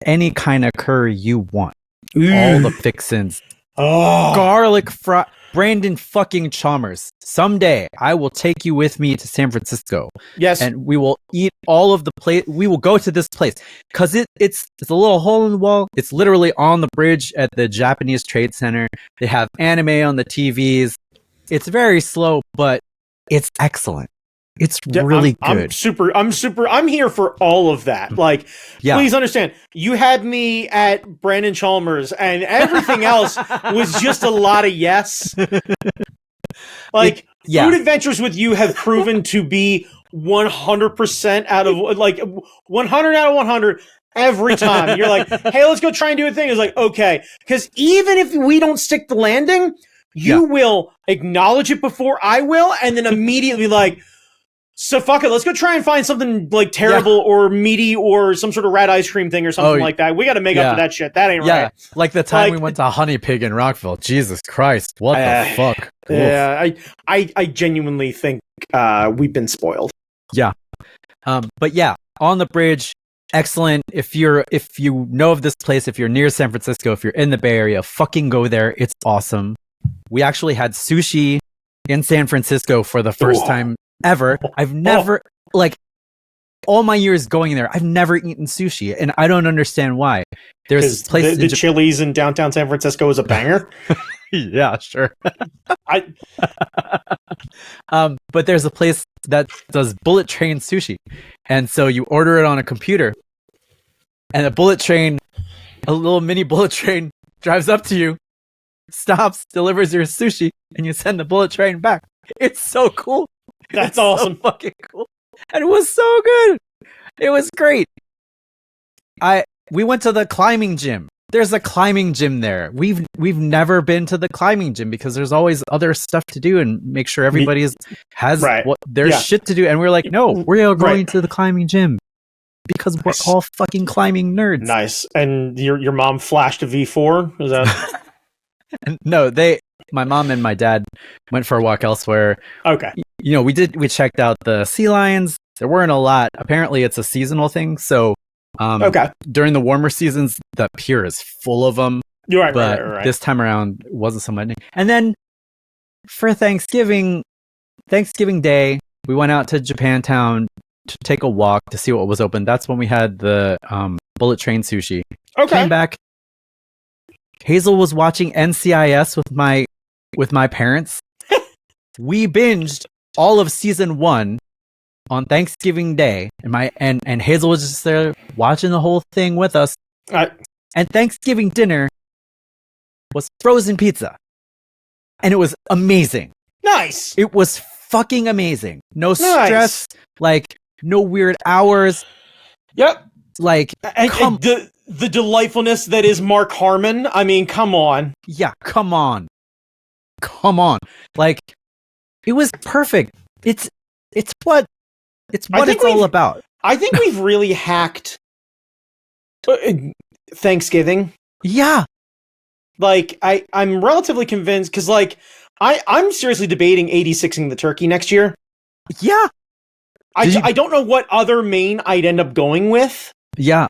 any kind of curry you want. Ooh. All the fixins. Oh. Garlic fry. Brandon fucking Chalmers, someday I will take you with me to San Francisco. Yes. And we will eat all of the place. We will go to this place because it's a little hole in the wall. It's literally on the bridge at the Japanese Trade Center. They have anime on the TVs. It's very slow, but it's excellent. It's really good. I'm here for all of that. Like, please understand, you had me at Brandon Chalmers, and everything else was just a lot of yes. Like, food adventures with you have proven to be 100% out of, like, 100 out of 100 every time. You're like, hey, let's go try and do a thing. It's like, okay. Because even if we don't stick the landing, you will acknowledge it before I will, and then immediately like, so fuck it, let's go try and find something like terrible or meaty or some sort of rat ice cream thing or something like that. We got to make up for that shit. That ain't right. Like the time we went to Honey Pig in Rockville. Jesus Christ, what the fuck? Yeah, I genuinely think we've been spoiled. Yeah, but yeah, On the Bridge, excellent. If you know of this place, if you're near San Francisco, if you're in the Bay Area, fucking go there. It's awesome. We actually had sushi in San Francisco for the first time ever. I've never, like, all my years going there, I've never eaten sushi, and I don't understand why. There's places the Chili's in downtown San Francisco is a banger. Yeah, sure. But there's a place that does bullet train sushi, and so you order it on a computer, and a little mini bullet train drives up to you, stops, delivers your sushi, and you send the bullet train back. It's so cool. That's awesome. So fucking cool. And it was so good. It was great. We went to the climbing gym. There's a climbing gym there. We've never been to the climbing gym because there's always other stuff to do and make sure everybody has there's shit to do. And we're like, no, we're going to the climbing gym because we're all fucking climbing nerds. Nice. And your mom flashed a V4? Is that? No, my mom and my dad went for a walk elsewhere. Okay. You know, we checked out the sea lions. There weren't a lot. Apparently it's a seasonal thing. So during the warmer seasons, the pier is full of them. You're right, but this time around wasn't so many. And then for Thanksgiving Day, we went out to Japantown to take a walk to see what was open. That's when we had the bullet train sushi. Okay. Came back. Hazel was watching NCIS with my parents. We binged all of season 1 on Thanksgiving Day, and Hazel was just there watching the whole thing with us. And Thanksgiving dinner was frozen pizza, and it was amazing. Nice. It was fucking amazing. No stress, like no weird hours. Yep. Like and the delightfulness that is Mark Harmon. I mean, come on. Yeah, come on. Like, it was perfect. It's what it's all about. I think we've really hacked Thanksgiving. Yeah. Like, I'm relatively convinced because, like, I'm seriously debating 86ing the turkey next year. Yeah. I don't know what other main I'd end up going with. Yeah.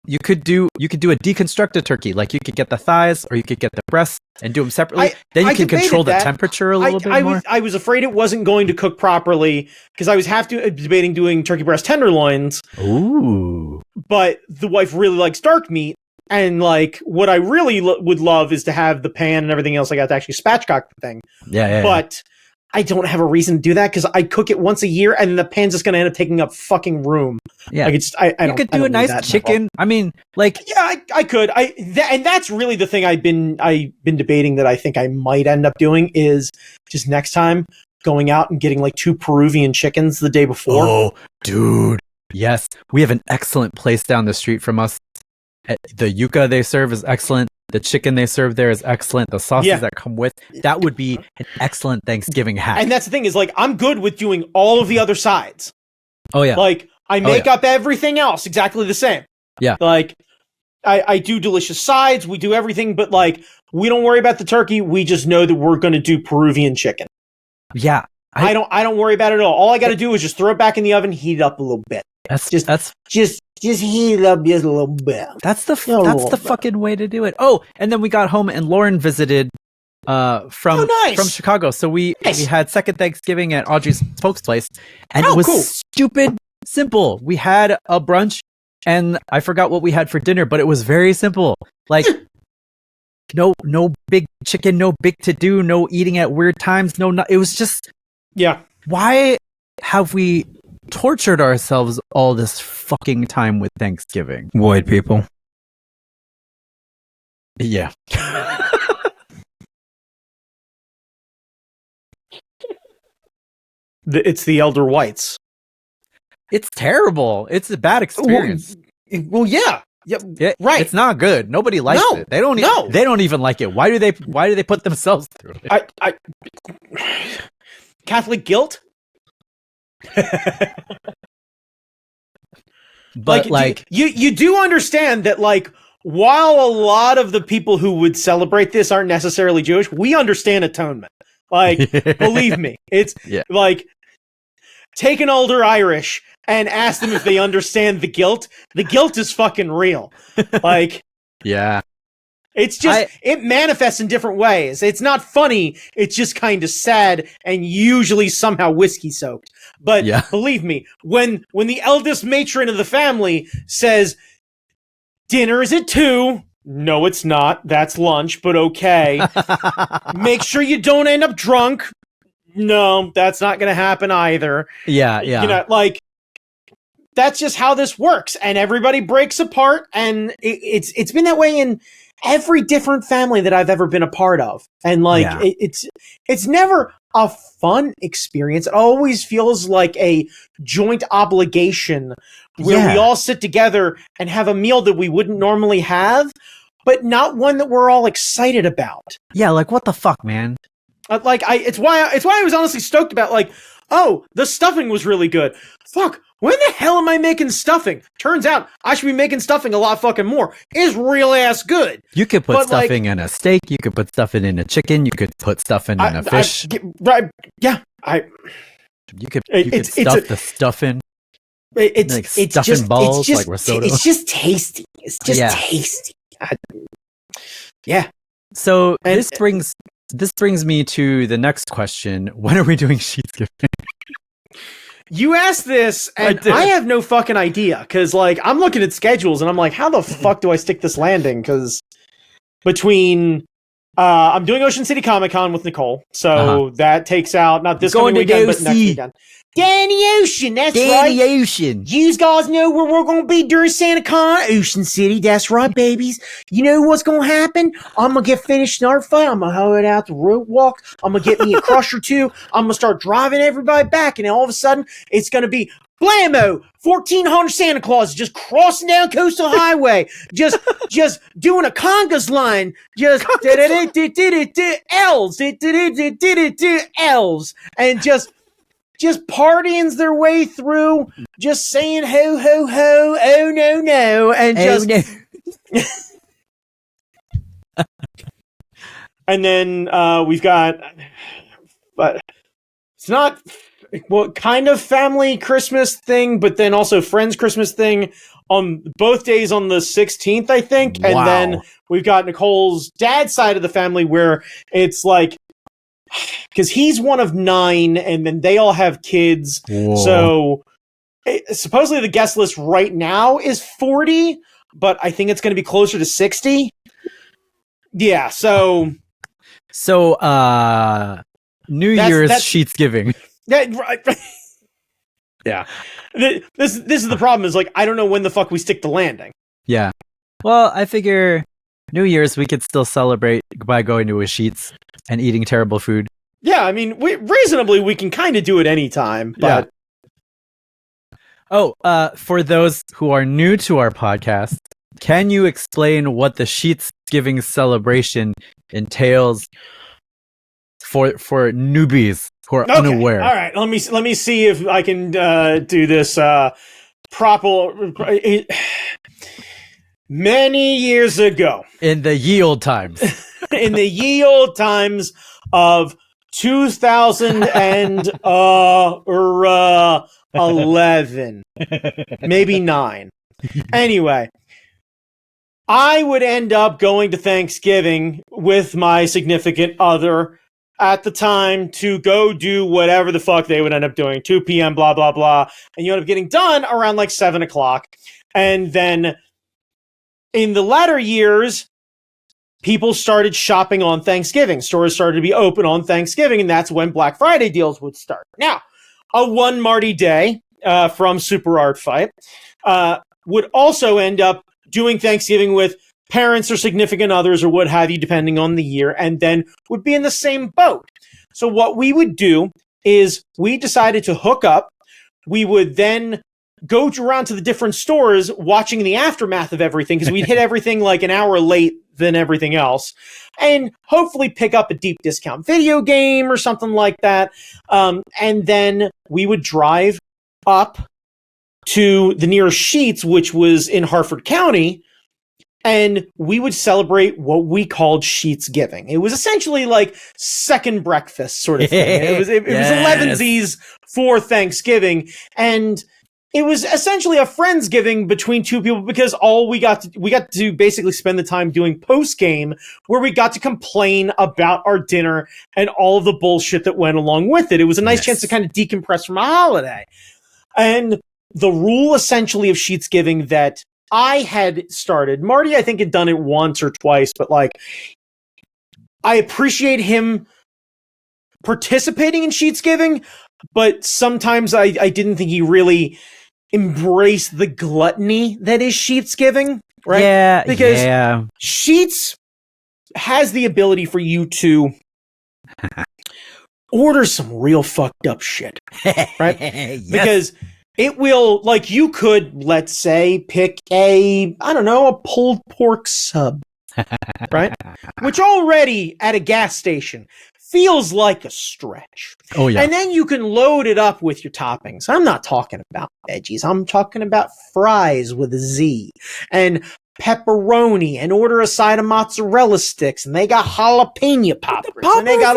You could do a deconstructed turkey. Like, you could get the thighs or you could get the breasts and do them separately. Then you can control the temperature a little bit more. I was afraid it wasn't going to cook properly because I was debating doing turkey breast tenderloins. Ooh. But the wife really likes dark meat. And, like, what I really would love is to have the pan and everything else. I got to actually spatchcock the thing. Yeah. But I don't have a reason to do that because I cook it once a year and the pan's just going to end up taking up fucking room. Yeah. Like, you could do a nice chicken. I mean, like, yeah, I could. And that's really the thing I've been debating that I think I might end up doing is just next time going out and getting like 2 Peruvian chickens the day before. Oh, dude. Yes. We have an excellent place down the street from us. The yuca they serve is excellent. The chicken they serve there is excellent. The sauces that come with, that would be an excellent Thanksgiving hack. And that's the thing is, like, I'm good with doing all of the other sides. Oh, yeah. Like, I make up everything else exactly the same. Yeah. Like, I do delicious sides. We do everything, but, like, we don't worry about the turkey. We just know that we're going to do Peruvian chicken. Yeah. I don't worry about it at all. All I got to do is just throw it back in the oven, heat it up a little bit. Just heat it up just a little bit. That's the fucking way to do it. Oh, and then we got home and Lauren visited from Chicago. So we had second Thanksgiving at Audrey's folks' place, and it was stupid simple. We had a brunch, and I forgot what we had for dinner, but it was very simple. Like no big chicken, no big to do, no eating at weird times, it was just Why have we tortured ourselves all this fucking time with Thanksgiving? White people. Yeah. It's the elder whites. It's terrible. It's a bad experience. Well, yeah. Right. It's not good. Nobody likes it. They don't. They don't even like it. Why do they put themselves through it? Catholic guilt. But you do understand that, like, while a lot of the people who would celebrate this aren't necessarily Jewish, we understand atonement. Like, believe me, it's like, take an older Irish and ask them if they understand the guilt. The guilt is fucking real. Like, yeah. It's just, it manifests in different ways. It's not funny. It's just kind of sad and usually somehow whiskey soaked. But believe me, when the eldest matron of the family says, dinner is at 2, no, it's not. That's lunch, but okay. Make sure you don't end up drunk. No, that's not going to happen either. Yeah. You know, like, that's just how this works. And everybody breaks apart. And it's been that way in every different family that I've ever been a part of. And like, it's never a fun experience. It always feels like a joint obligation where we all sit together and have a meal that we wouldn't normally have, but not one that we're all excited about. Yeah, like, what the fuck, man? It's why I was honestly stoked about, like, oh, the stuffing was really good. Fuck, when the hell am I making stuffing? Turns out I should be making stuffing a lot fucking more. It's real ass good. You could put stuffing in a steak. You could put stuffing in a chicken. You could put stuffing in a fish. You could stuff the stuffing. It's stuffing balls like risotto. It's just tasty. It's just tasty. So this brings me to the next question. When are we doing Sheetsgiving? You asked this, and I have no fucking idea, because, like, I'm looking at schedules, and I'm like, how the fuck do I stick this landing? Because between... I'm doing Ocean City Comic Con with Nicole, so that takes out, not this coming weekend, but next weekend. Danny Ocean, that's right. Danny Ocean. You guys know where we're going to be during Santa Con? Ocean City, that's right, babies. You know what's going to happen? I'm going to get finished in our fight. I'm going to head out the road walk. I'm going to get me a crush or two. I'm going to start driving everybody back, and then all of a sudden, it's going to be blammo! 1,400 Santa Claus just crossing down Coastal Highway, just doing a congas line, just elves, elves, and just partying their way through, just saying ho ho ho, oh no no, and and then we've got, but it's not. Well, kind of family Christmas thing, but then also friends Christmas thing on both days on the 16th, I think. Wow. And then we've got Nicole's dad's side of the family where it's like, because he's one of 9 and then they all have kids. Whoa. So supposedly the guest list right now is 40, but I think it's going to be closer to 60. Yeah. So New Year's Sheetsgiving. Yeah, right. Yeah. This is the problem, is like, I don't know when the fuck we stick the landing. Yeah. Well, I figure New Year's we could still celebrate by going to a Sheets and eating terrible food. Yeah, I mean, reasonably we can kind of do it anytime, but... Yeah. Oh, for those who are new to our podcast, can you explain what the Sheetsgiving celebration entails for newbies who are unaware? All right, let me see if I can do this proper. Many years ago, in the ye old times, in the ye old times of 2011, maybe 9. Anyway, I would end up going to Thanksgiving with my significant other at the time to go do whatever the fuck they would end up doing. 2 p.m., blah, blah, blah. And you end up getting done around like 7 o'clock. And then in the latter years, people started shopping on Thanksgiving. Stores started to be open on Thanksgiving, and that's when Black Friday deals would start. Now, a one Marty Day from Super Art Fight would also end up doing Thanksgiving with parents or significant others or what have you, depending on the year, and then would be in the same boat. So what we would do is we decided to hook up. We would then go around to the different stores watching the aftermath of everything, because we'd hit everything like an hour late than everything else, and hopefully pick up a deep discount video game or something like that. And then we would drive up to the nearest Sheetz, which was in Harford County, and we would celebrate what we called Sheetz Giving. It was essentially like second breakfast sort of thing. It was 11sies for Thanksgiving, and it was essentially a Friendsgiving between two people, because we got to basically spend the time doing post game, where we got to complain about our dinner and all of the bullshit that went along with it. It was a nice chance to kind of decompress from a holiday. And the rule essentially of Sheetz Giving that I had started, Marty I think had done it once or twice, but like, I appreciate him participating in Sheetz Giving, but sometimes I didn't think he really embraced the gluttony that is Sheetz Giving, right? Yeah, because Sheetz has the ability for you to order some real fucked up shit, right? Yes. Because it will, like, you could, let's say, pick a pulled pork sub, right? Which already at a gas station feels like a stretch. Oh, yeah. And then you can load it up with your toppings. I'm not talking about veggies. I'm talking about fries with a Z. And pepperoni, and order a side of mozzarella sticks, and they got jalapeno poppers, and they got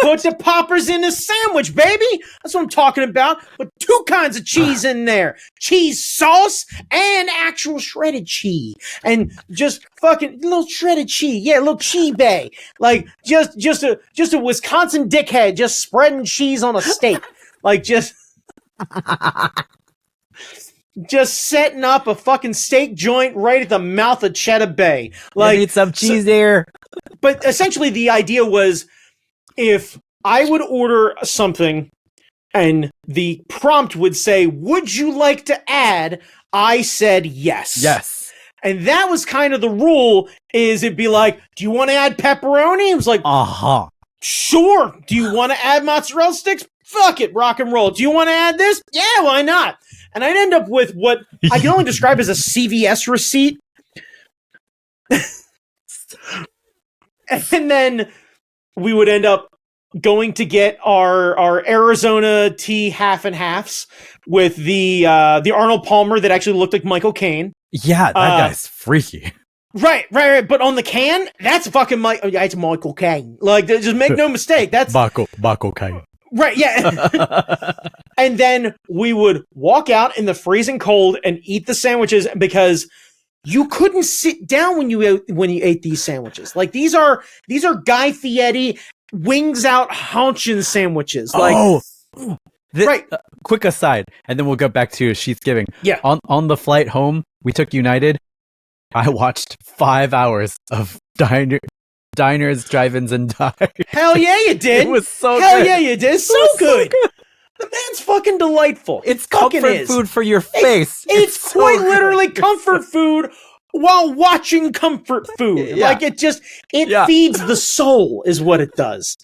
put the poppers in the sandwich, baby. That's what I'm talking about. But 2 kinds of cheese in there: cheese sauce and actual shredded cheese, and just fucking little shredded cheese, little cheese bay, like just a Wisconsin dickhead just spreading cheese on a steak, like just. Just setting up a fucking steak joint right at the mouth of Cheddar Bay. Like, you need some cheese there. But essentially the idea was, if I would order something and the prompt would say, "Would you like to add?" I said yes. Yes. And that was kind of the rule, is it'd be like, "Do you want to add pepperoni?" It was like, sure. "Do you want to add mozzarella sticks?" Fuck it, rock and roll. "Do you want to add this?" "Yeah, why not?" And I'd end up with what I can only describe as a CVS receipt. And then we would end up going to get our Arizona tea half and halves with the Arnold Palmer that actually looked like Michael Caine. Yeah, that guy's freaky. Right. But on the can, that's fucking it's Michael Caine. Like, just make no mistake. That's Michael Caine. Right, yeah. And then we would walk out in the freezing cold and eat the sandwiches, because you couldn't sit down when you ate these sandwiches. Like, these are Guy Fieri wings out haunching sandwiches. Like, right. Quick aside, and then we'll go back to Sheetz Giving. Yeah. On the flight home, we took United. I watched 5 hours of diners, drive-ins, and dives. Hell yeah, you did. It was so Hell good. Yeah, you did. So good. The man's fucking delightful. It's comfort food for your face. It's quite so literally comfort food while watching comfort food. Yeah. Like, it feeds the soul is what it does.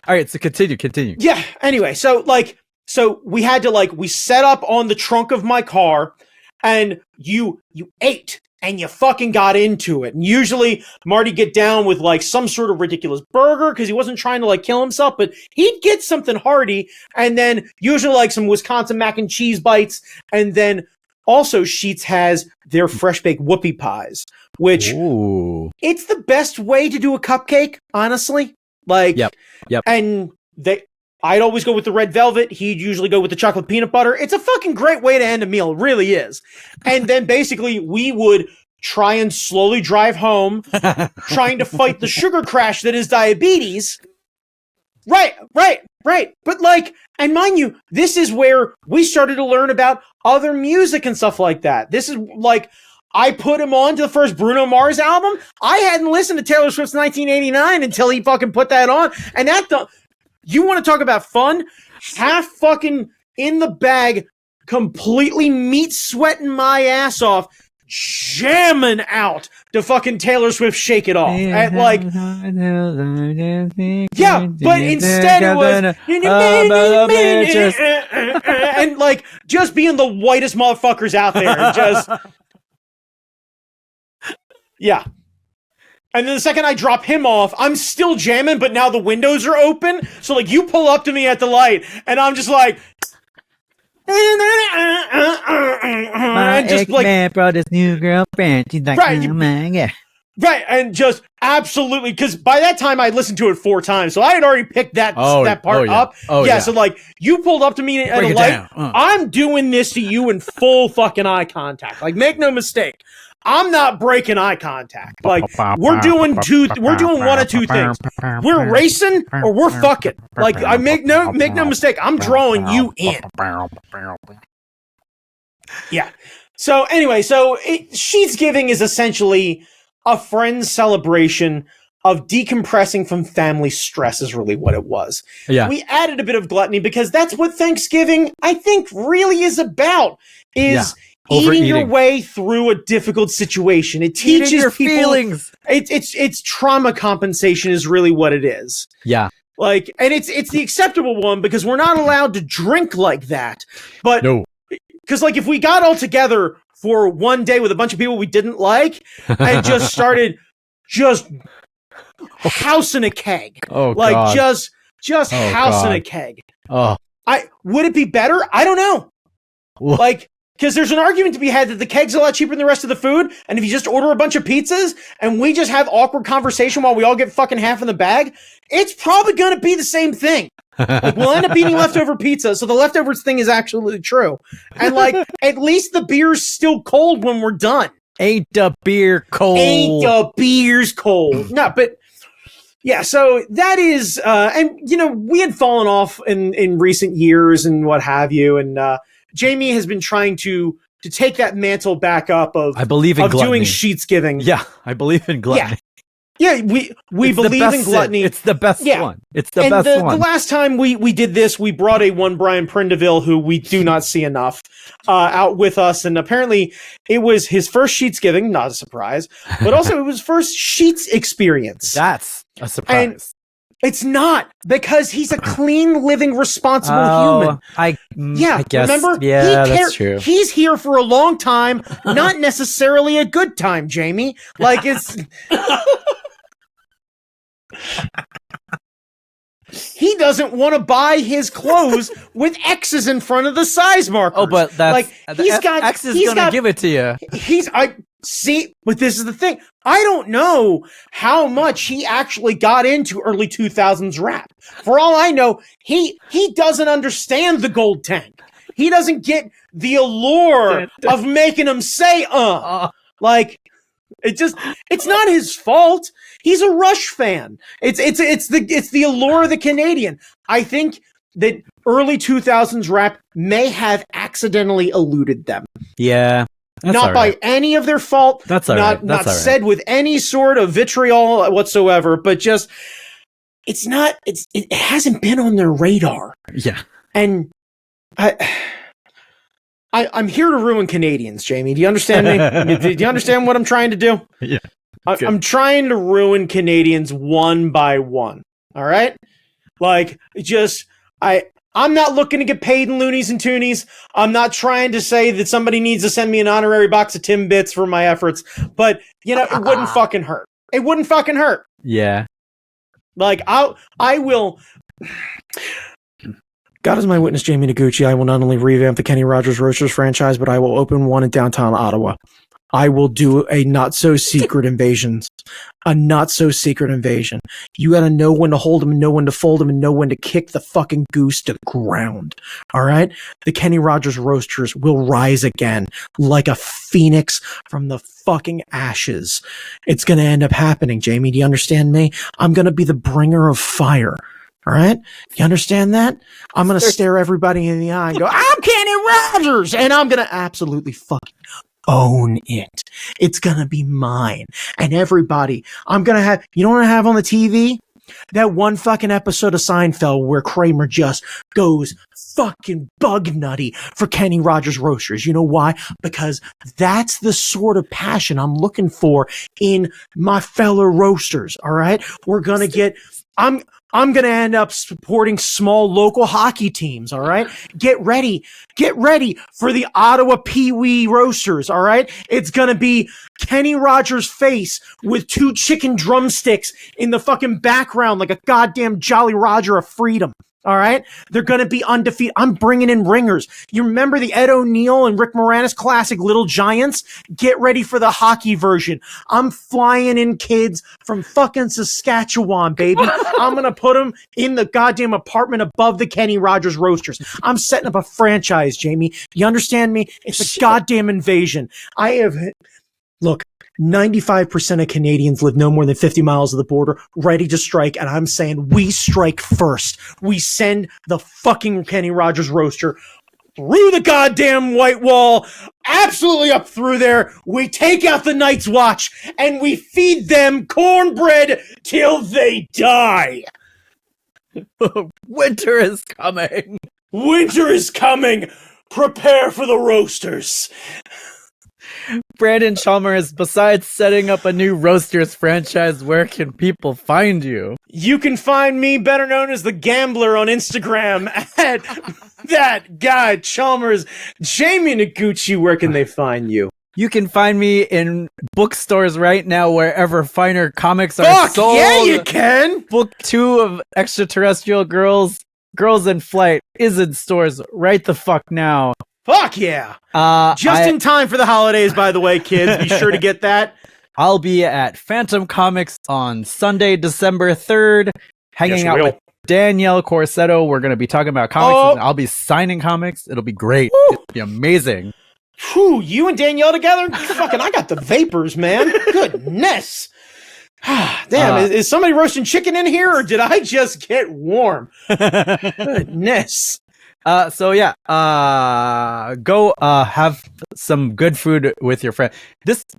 All right, so continue. Yeah, anyway, so we had to, we set up on the trunk of my car, and you ate. And you fucking got into it. And usually Marty get down with some sort of ridiculous burger, because he wasn't trying to kill himself, but he'd get something hearty, and then usually some Wisconsin mac and cheese bites. And then also Sheetz has their fresh baked whoopie pies, which it's the best way to do a cupcake, honestly. Yep. And I'd always go with the red velvet. He'd usually go with the chocolate peanut butter. It's a fucking great way to end a meal. It really is. And then basically we would try and slowly drive home, trying to fight the sugar crash that is diabetes. Right. But and mind you, this is where we started to learn about other music and stuff like that. This is I put him on to the first Bruno Mars album. I hadn't listened to Taylor Swift's 1989 until he fucking put that on. And you want to talk about fun? Half fucking in the bag, completely meat sweating my ass off, jamming out to fucking Taylor Swift Shake It Off. At like, yeah, but instead it was, and like, just being the whitest motherfuckers out there. Just, yeah. And then the second I drop him off, I'm still jamming, but now the windows are open. So like, you pull up to me at the light, and I'm just like, my and just like, man brought his new girlfriend. She's like, right, oh my God. Right, and just absolutely, because by that time I listened to it 4 times, so I had already picked that part up. Yeah, so like, you pulled up to me at a light, I'm doing this to you in full fucking eye contact. Like, make no mistake, I'm not breaking eye contact. Like, we're doing one of two things. We're racing or we're fucking. Like, I make no mistake, I'm drawing you in. Yeah. So anyway, Sheetsgiving is essentially a friend's celebration of decompressing from family stress is really what it was. Yeah. We added a bit of gluttony because that's what Thanksgiving, I think, really is about, is eating your way through a difficult situation. It teaches your people feelings. It's trauma compensation is really what it is. Yeah. Like, and it's the acceptable one because we're not allowed to drink like that. But no. Because like, if we got all together for one day with a bunch of people we didn't like and just started just housing a keg. Oh, like God. just housing a keg. Oh. Would it be better? I don't know. Like, because there's an argument to be had that the keg's a lot cheaper than the rest of the food, and if you just order a bunch of pizzas and we just have awkward conversation while we all get fucking half in the bag, it's probably going to be the same thing. Like, we'll end up eating leftover pizza, so the leftovers thing is actually true. And like, at least the beer's still cold when we're done. Ain't the beer cold? Ain't the beer's cold? No, but yeah. So that is, and you know, we had fallen off in recent years and what have you, and Jamie has been trying to take that mantle back up of, I believe in gluttony. Doing Sheetsgiving. Yeah, I believe in gluttony. Yeah, we believe in gluttony. It's the best one. It's the best one. The last time we did this, we brought a one Brian Prindeville, who we do not see enough, out with us, and apparently it was his first Sheetsgiving, not a surprise, but also it was first Sheets experience. That's a surprise. And it's not, because he's a clean, living, responsible human. I guess. Remember? Yeah, that's true. He's here for a long time, not necessarily a good time, Jamie. Like, it's... He doesn't want to buy his clothes with X's in front of the size markers. Oh, but that's like, X is gonna give it to you. But this is the thing. I don't know how much he actually got into early 2000s rap. For all I know, he doesn't understand the gold tank. He doesn't get the allure of making him say like, it's not his fault. He's a Rush fan. It's the allure of the Canadian. I think that early 2000s rap may have accidentally eluded them. Yeah. Not by any of their fault. That's all right. Not said with any sort of vitriol whatsoever, but just it hasn't been on their radar. Yeah. And I'm here to ruin Canadians, Jamie. Do you understand me? Do you understand what I'm trying to do? Yeah. I'm trying to ruin Canadians one by one. All right? Like, I'm not looking to get paid in loonies and toonies. I'm not trying to say that somebody needs to send me an honorary box of Timbits for my efforts. But, you know, it wouldn't fucking hurt. It wouldn't fucking hurt. Yeah. Like, I will... God is my witness, Jamie Noguchi. I will not only revamp the Kenny Rogers Roasters franchise, but I will open one in downtown Ottawa. I will do a not-so-secret invasion. A not-so-secret invasion. You gotta know when to hold them, and know when to fold them, and know when to kick the fucking goose to the ground. Alright? The Kenny Rogers Roasters will rise again, like a phoenix from the fucking ashes. It's gonna end up happening, Jamie. Do you understand me? I'm gonna be the bringer of fire. All right? You understand that? I'm going to stare everybody in the eye and go, I'm Kenny Rogers! And I'm going to absolutely fucking own it. It's going to be mine. And everybody, I'm going to have, you know what I have on the TV? That one fucking episode of Seinfeld where Kramer just goes fucking bug nutty for Kenny Rogers Roasters. You know why? Because that's the sort of passion I'm looking for in my fellow roasters. All right. We're going to get, I'm going to end up supporting small local hockey teams. All right. Get ready for the Ottawa Pee Wee Roasters. All right. It's going to be Kenny Rogers' face with 2 chicken drumsticks in the fucking background like a goddamn Jolly Roger of freedom. All right. They're going to be undefeated. I'm bringing in ringers. You remember the Ed O'Neill and Rick Moranis classic Little Giants? Get ready for the hockey version. I'm flying in kids from fucking Saskatchewan, baby. I'm going to put them in the goddamn apartment above the Kenny Rogers Roasters. I'm setting up a franchise, Jamie. You understand me? It's a goddamn invasion. Look, 95% of Canadians live no more than 50 miles of the border, ready to strike, and I'm saying we strike first. We send the fucking Kenny Rogers Roaster through the goddamn white wall, absolutely up through there. We take out the Night's Watch, and we feed them cornbread till they die. Winter is coming. Winter is coming. Prepare for the roasters. Brandon Chalmers, besides setting up a new Roasters franchise, where can people find you? You can find me, better known as the Gambler, on Instagram at that guy Chalmers. Jamie Noguchi, where can they find you? You can find me in bookstores right now, wherever finer comics are sold. Yeah, you can! Book 2 of Extraterrestrial Girls in Flight is in stores right the fuck now. Fuck yeah! Just in time for the holidays, by the way, kids. Be sure to get that. I'll be at Phantom Comics on Sunday, December 3rd, hanging out with Danielle Corsetto. We're going to be talking about comics. And I'll be signing comics. It'll be great. Woo. It'll be amazing. Whew, you and Danielle together? Fucking, I got the vapors, man. Goodness. Damn, is somebody roasting chicken in here, or did I just get warm? Goodness. So yeah, go have some good food with your friend.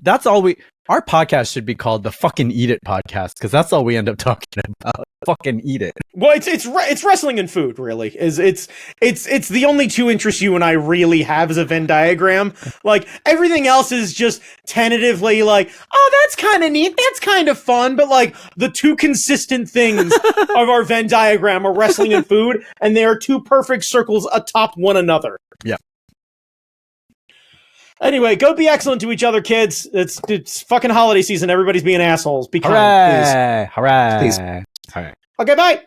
That's all our podcast should be called the Fucking Eat It podcast, because that's all we end up talking about. Fucking eat it. Well, it's wrestling and food, really. It's the only 2 interests you and I really have as a Venn diagram. Like, everything else is just tentatively like, oh, that's kind of neat, that's kind of fun, but like the 2 consistent things of our Venn diagram are wrestling and food, and they are 2 perfect circles atop one another. Yeah. Anyway, go be excellent to each other, kids. It's fucking holiday season. Everybody's being assholes. Be kind, Hooray! please. Hooray! Please. All right. Okay, bye.